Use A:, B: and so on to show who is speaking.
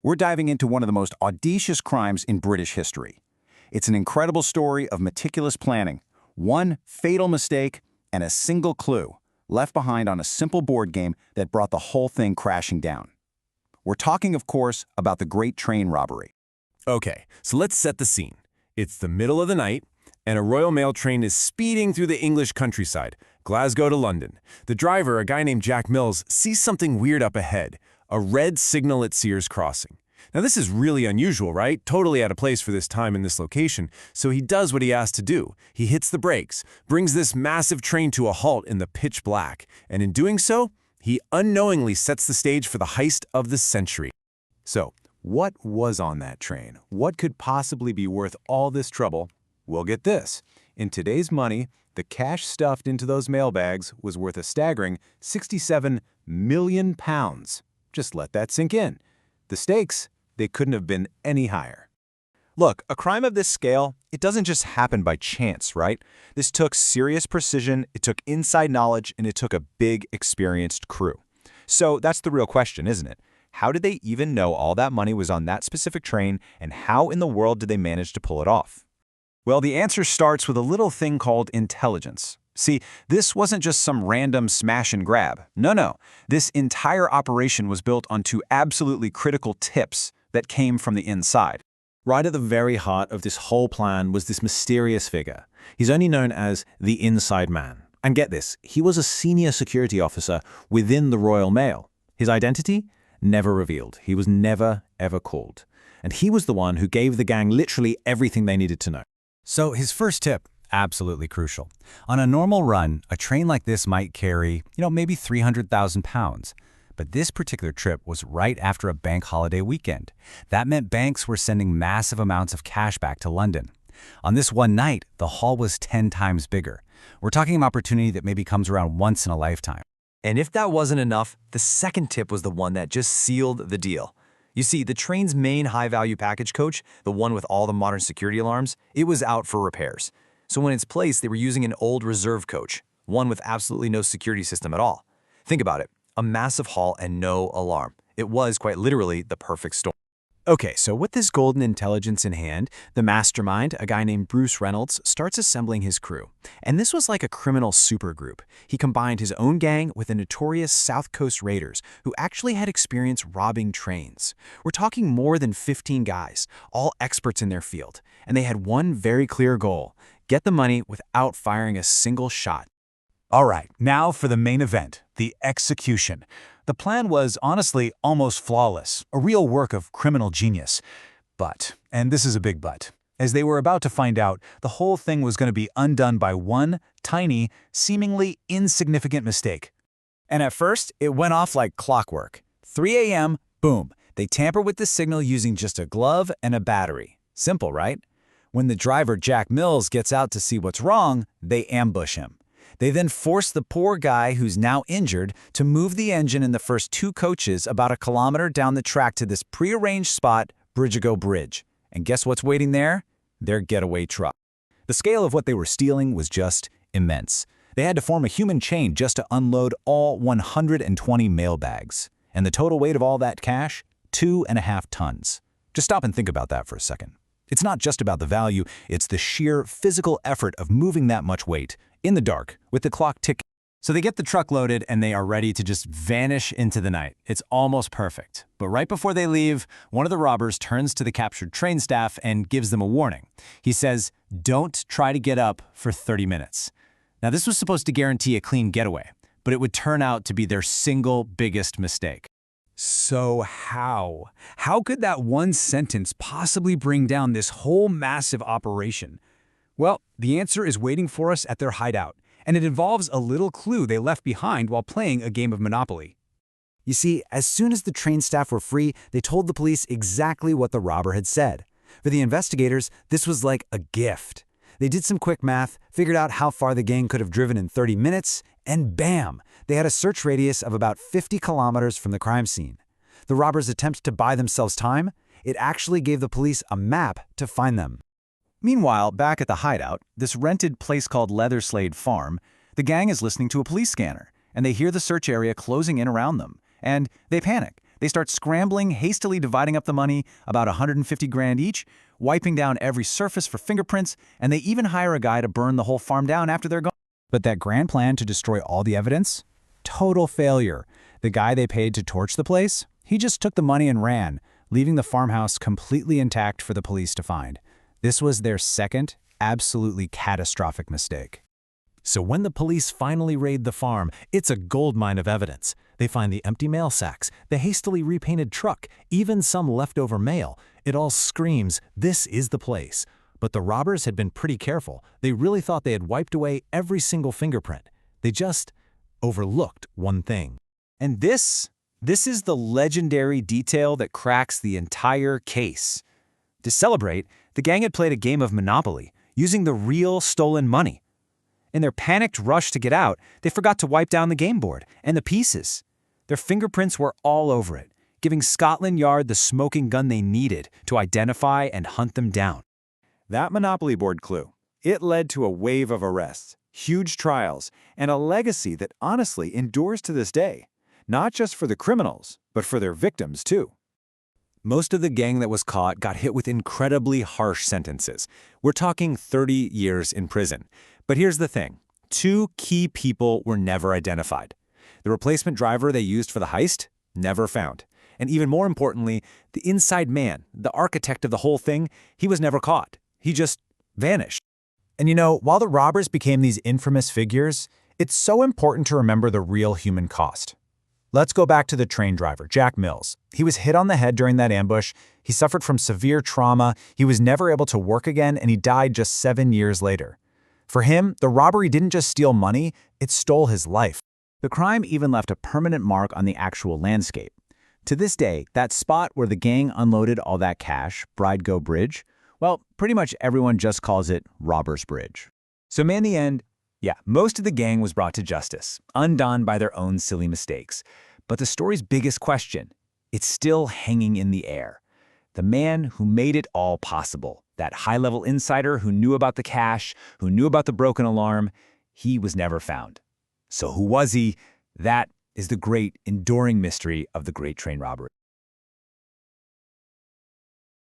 A: We're diving into one of the most audacious crimes in British history. It's an incredible story of meticulous planning, one fatal mistake, and a single clue left behind on a simple board game that brought the whole thing crashing down. We're talking, of course, about the Great Train Robbery.
B: Okay, so let's set the scene. It's the middle of the night, and a Royal Mail train is speeding through the English countryside, Glasgow to London. The driver, a guy named Jack Mills, sees something weird up ahead, a red signal at Sears Crossing. Now this is really unusual, right? Totally out of place for this time and this location, so he does what he asked to do. He hits the brakes, brings this massive train to a halt in the pitch black, and in doing so, he unknowingly sets the stage for the heist of the century.
A: So, what was on that train? What could possibly be worth all this trouble? Well, get this. In today's money, the cash stuffed into those mailbags was worth a staggering £67 million. Just let that sink in. The stakes, they couldn't have been any higher. Look, a crime of this scale, it doesn't just happen by chance, right? This took serious precision, it took inside knowledge, and it took a big, experienced crew. So that's the real question, isn't it? How did they even know all that money was on that specific train, and how in the world did they manage to pull it off? Well, the answer starts with a little thing called intelligence. See, this wasn't just some random smash and grab. No. This entire operation was built on two absolutely critical tips that came from the inside.
C: Right at the very heart of this whole plan was this mysterious figure. He's only known as the Inside Man. And get this, he was a senior security officer within the Royal Mail. His identity? Never revealed. He was never, ever called. And he was the one who gave the gang literally everything they needed to know.
D: So his first tip, absolutely crucial. On a normal run, a train like this might carry, maybe 300,000 pounds. But this particular trip was right after a bank holiday weekend. That meant banks were sending massive amounts of cash back to London. On this one night, the haul was 10 times bigger. We're talking an opportunity that maybe comes around once in a lifetime.
E: And if that wasn't enough, the second tip was the one that just sealed the deal. You see, the train's main high-value package coach, the one with all the modern security alarms, it was out for repairs. So in its place, they were using an old reserve coach, one with absolutely no security system at all. Think about it, a massive haul and no alarm. It was quite literally the perfect storm.
D: Okay, so with this golden intelligence in hand, the mastermind, a guy named Bruce Reynolds, starts assembling his crew. And this was like a criminal supergroup. He combined his own gang with the notorious South Coast Raiders, who actually had experience robbing trains. We're talking more than 15 guys, all experts in their field. And they had one very clear goal: get the money without firing a single shot.
A: All right, now for the main event, the execution. The plan was honestly almost flawless, a real work of criminal genius. But, and this is a big but, as they were about to find out, the whole thing was going to be undone by one tiny, seemingly insignificant mistake. And at first, it went off like clockwork. 3 a.m., boom, they tamper with the signal using just a glove and a battery. Simple, right? When the driver, Jack Mills, gets out to see what's wrong, they ambush him. They then force the poor guy, who's now injured, to move the engine in the first two coaches about 1 kilometer down the track to this prearranged spot, Bridgego Bridge. And guess what's waiting there? Their getaway truck. The scale of what they were stealing was just immense. They had to form a human chain just to unload all 120 mailbags. And the total weight of all that cash? 2.5 tons. Just stop and think about that for a second. It's not just about the value, it's the sheer physical effort of moving that much weight, in the dark, with the clock ticking.
D: So they get the truck loaded and they are ready to just vanish into the night. It's almost perfect. But right before they leave, one of the robbers turns to the captured train staff and gives them a warning. He says, "Don't try to get up for 30 minutes. Now this was supposed to guarantee a clean getaway, but it would turn out to be their single biggest mistake.
A: So how? How could that one sentence possibly bring down this whole massive operation? Well, the answer is waiting for us at their hideout, and it involves a little clue they left behind while playing a game of Monopoly.
D: You see, as soon as the train staff were free, they told the police exactly what the robber had said. For the investigators, this was like a gift. They did some quick math, figured out how far the gang could have driven in 30 minutes, and bam! They had a search radius of about 50 kilometers from the crime scene. The robbers' attempt to buy themselves time, it actually gave the police a map to find them.
A: Meanwhile, back at the hideout, this rented place called Leatherslade Farm, the gang is listening to a police scanner, and they hear the search area closing in around them. And they panic. They start scrambling, hastily dividing up the money, about 150 grand each, wiping down every surface for fingerprints, and they even hire a guy to burn the whole farm down after they're gone. But that grand plan to destroy all the evidence? Total failure. The guy they paid to torch the place? He just took the money and ran, leaving the farmhouse completely intact for the police to find. This was their second, absolutely catastrophic mistake.
C: So when the police finally raid the farm, it's a goldmine of evidence. They find the empty mail sacks, the hastily repainted truck, even some leftover mail. It all screams, this is the place. But the robbers had been pretty careful. They really thought they had wiped away every single fingerprint. They just overlooked one thing.
E: And this is the legendary detail that cracks the entire case. To celebrate, the gang had played a game of Monopoly, using the real stolen money. In their panicked rush to get out, they forgot to wipe down the game board and the pieces. Their fingerprints were all over it, giving Scotland Yard the smoking gun they needed to identify and hunt them down. That Monopoly board clue, it led to a wave of arrests, huge trials, and a legacy that honestly endures to this day, not just for the criminals, but for their victims too. Most of the gang that was caught got hit with incredibly harsh sentences. We're talking 30 years in prison. But here's the thing. 2 key people were never identified. The replacement driver they used for the heist, never found. And even more importantly, the inside man, the architect of the whole thing, he was never caught. He just vanished.
A: And you know, while the robbers became these infamous figures, it's so important to remember the real human cost. Let's go back to the train driver, Jack Mills. He was hit on the head during that ambush. He suffered from severe trauma. He was never able to work again, and he died just 7 years later. For him, the robbery didn't just steal money, it stole his life. The crime even left a permanent mark on the actual landscape. To this day, that spot where the gang unloaded all that cash, Bridego Bridge, well, pretty much everyone just calls it Robbers Bridge. So in the end, yeah, most of the gang was brought to justice, undone by their own silly mistakes. But the story's biggest question, it's still hanging in the air. The man who made it all possible, that high-level insider who knew about the cash, who knew about the broken alarm, he was never found. So who was he? That is the great, enduring mystery of the Great Train Robbery.